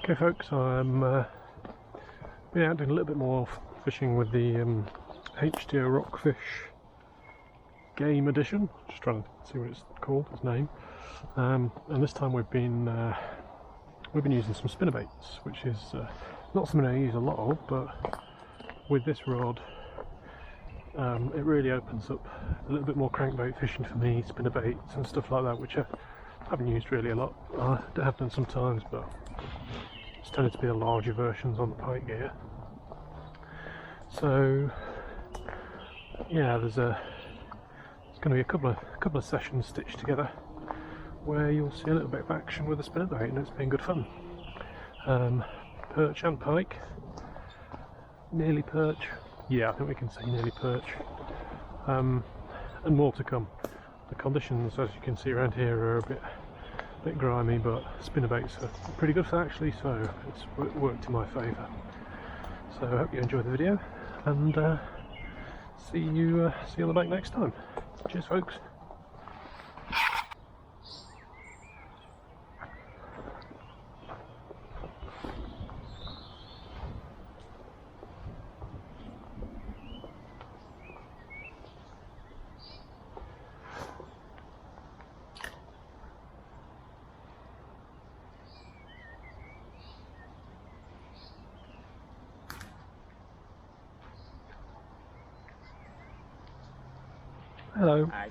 Okay folks, I'm been out doing a little bit more fishing with the HTO Rockfish Game Edition. Just trying to see what it's called, its name. And this time we've been using some spinnerbaits, which is not something I use a lot of, but with this rod it really opens up a little bit more crankbait fishing for me, spinnerbaits and stuff like that, which I haven't used really a lot. I have done sometimes, but it's tended to be the larger versions on the Pike gear. So yeah, there's going to be a couple of sessions stitched together where you'll see a little bit of action with the spinnerbait, and it's been good fun. Perch and pike, nearly perch. Yeah, I think we can say nearly perch, and more to come. The conditions, as you can see around here, are a bit grimy, but spinnerbaits are pretty good for that actually, so it's worked in my favour. So I hope you enjoyed the video, and see you on the bank next time. Cheers folks. Hello. Hi.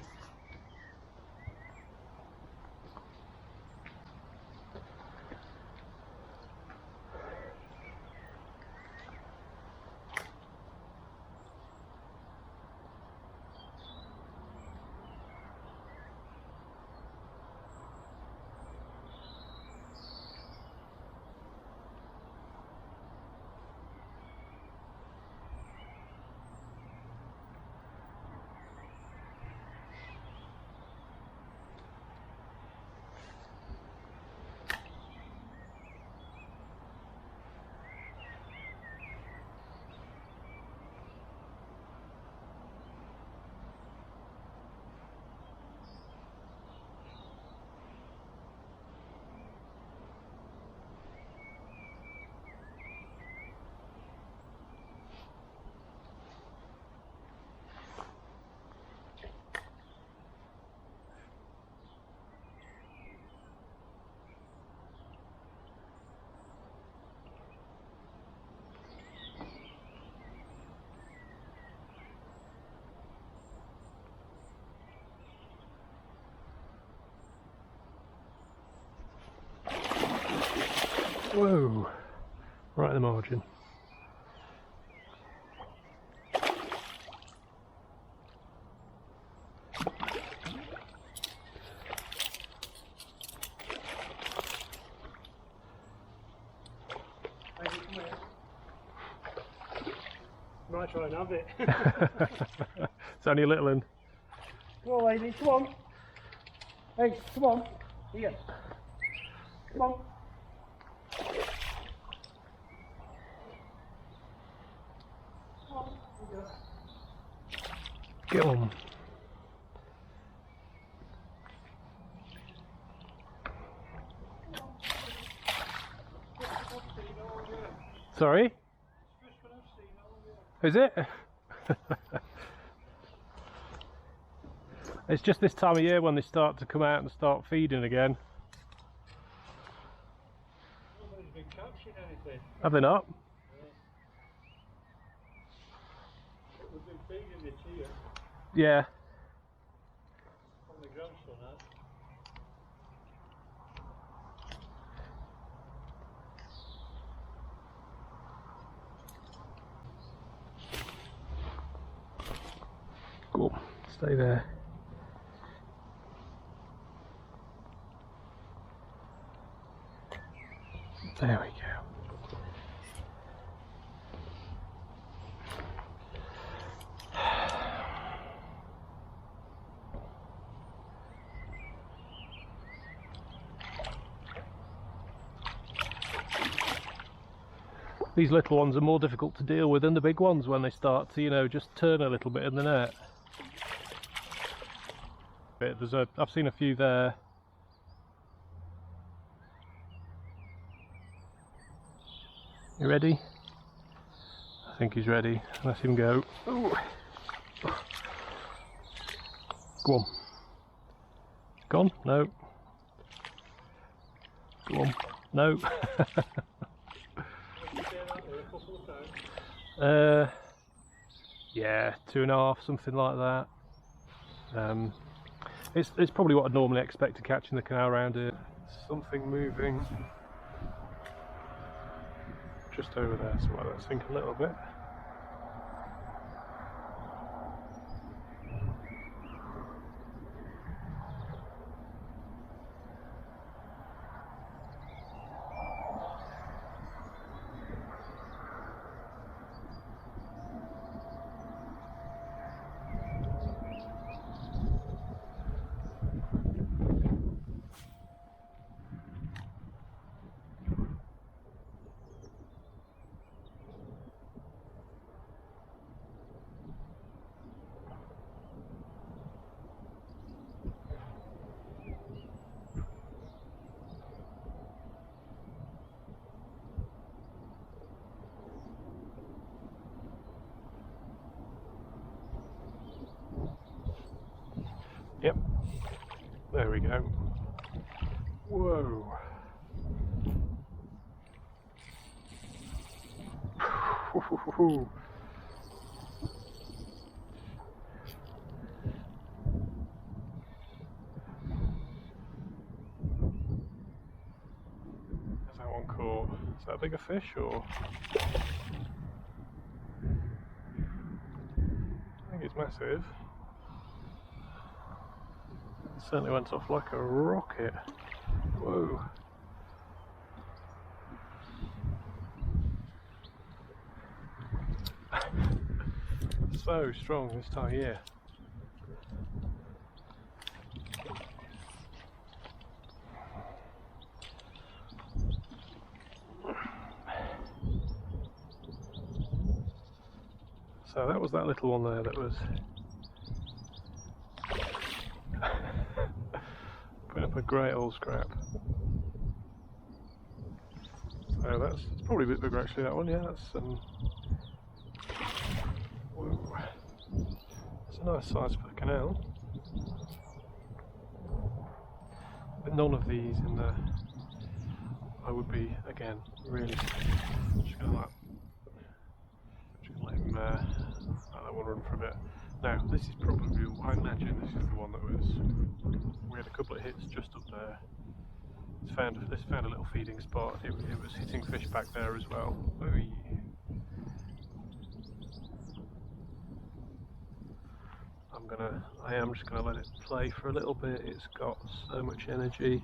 Whoa, right at the margin. Might try and have it. It's only a little one. Come on, lady, come on. Hey, come on. Here. Come on. Come on. Get on. Sorry? Is it? It's just this time of year when they start to come out and start feeding again. Nobody's been catching anything. Have they not? We've been feeding it here. Yeah. On the grandson has. Cool. Stay there. There we go. These little ones are more difficult to deal with than the big ones when they start to, you know, just turn a little bit in the net. I've seen a few there. You ready? I think he's ready. Let him go. Ooh. Go on. Gone? No. Go on. No. Yeah, 2.5, something like that. It's probably what I'd normally expect to catch in the canal around here. Something moving just over there, so let's sink a little bit. Yep, there we go. Whoa. Is that one caught? Is that a bigger fish or? I think it's massive. It certainly went off like a rocket. Whoa. So strong this time of year. So that was that little one there that was putting up a great old scrap. So that's probably a bit bigger actually, that one. Yeah, that's whoa. It's a nice size for the canal. But none of these in the, I would be again really just gonna let him let that one run for a bit. Now this is probably, I imagine this is the one that was, we had a couple of hits just up there. It's found a little feeding spot. It was hitting fish back there as well. Oy. I am just gonna let it play for a little bit. It's got so much energy.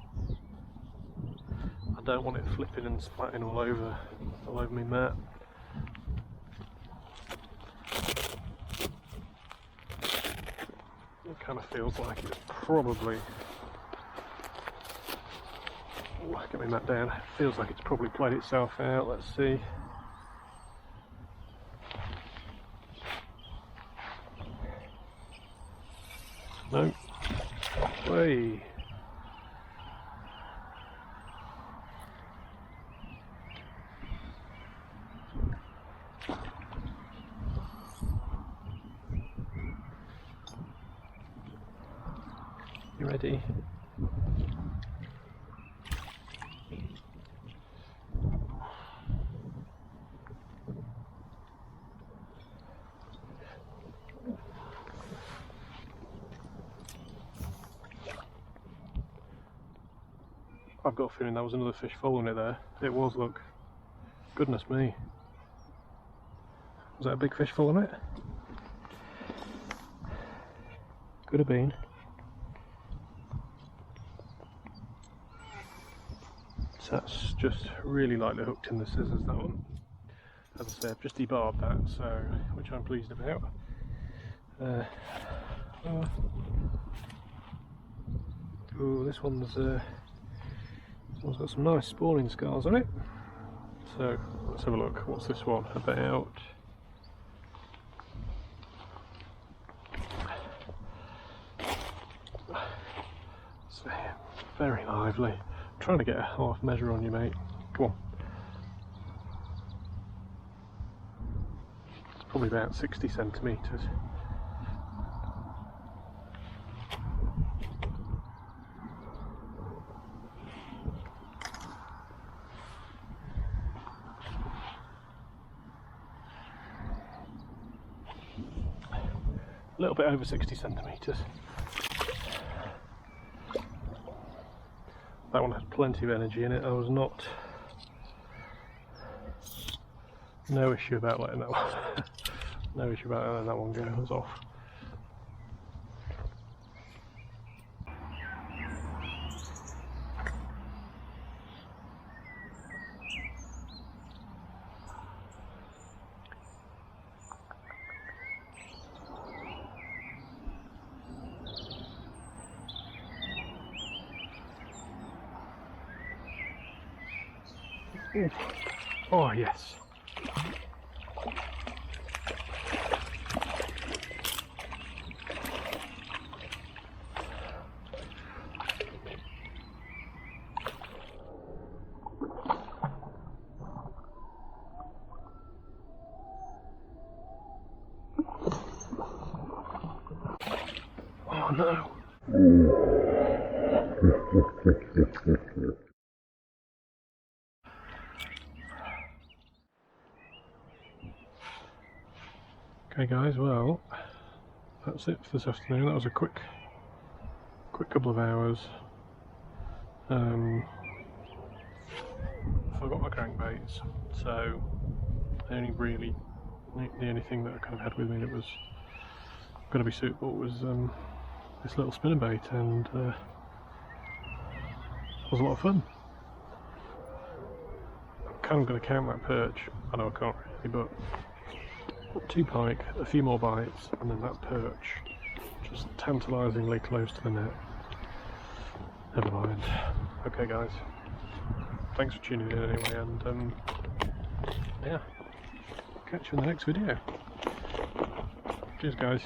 I don't want it flipping and splatting all over me mat. It kind of feels like it's probably, get me mat down. It feels like it's probably played itself out. Let's see. No. Way. You ready? I've got a feeling that was another fish following it there. It was, look. Goodness me. Was that a big fish following it? Could have been. So that's just really lightly hooked in the scissors, that one. As I say, I've just debarbed that, so, which I'm pleased about. Oh, this one's got some nice spawning scars on it. So let's have a look. What's this one about? So, very lively. I'm trying to get a half measure on you, mate. Come on. probably about 60 centimetres. A little bit over 60 centimetres. That one had plenty of energy in it. I was not... no issue about letting that one no issue about letting that one go. It was off. Ooh. Oh yes. Oh no. Okay guys, well, that's it for this afternoon. That was a quick couple of hours. Forgot my crankbaits, so the only thing that I kind of had with me that was going to be suitable was this little spinnerbait, and it was a lot of fun. I'm kind of going to count that perch. I know I can't really, but 2 pike, a few more bites, and then that perch just tantalisingly close to the net. Never mind. Okay guys, thanks for tuning in anyway, and yeah, catch you in the next video. Cheers guys.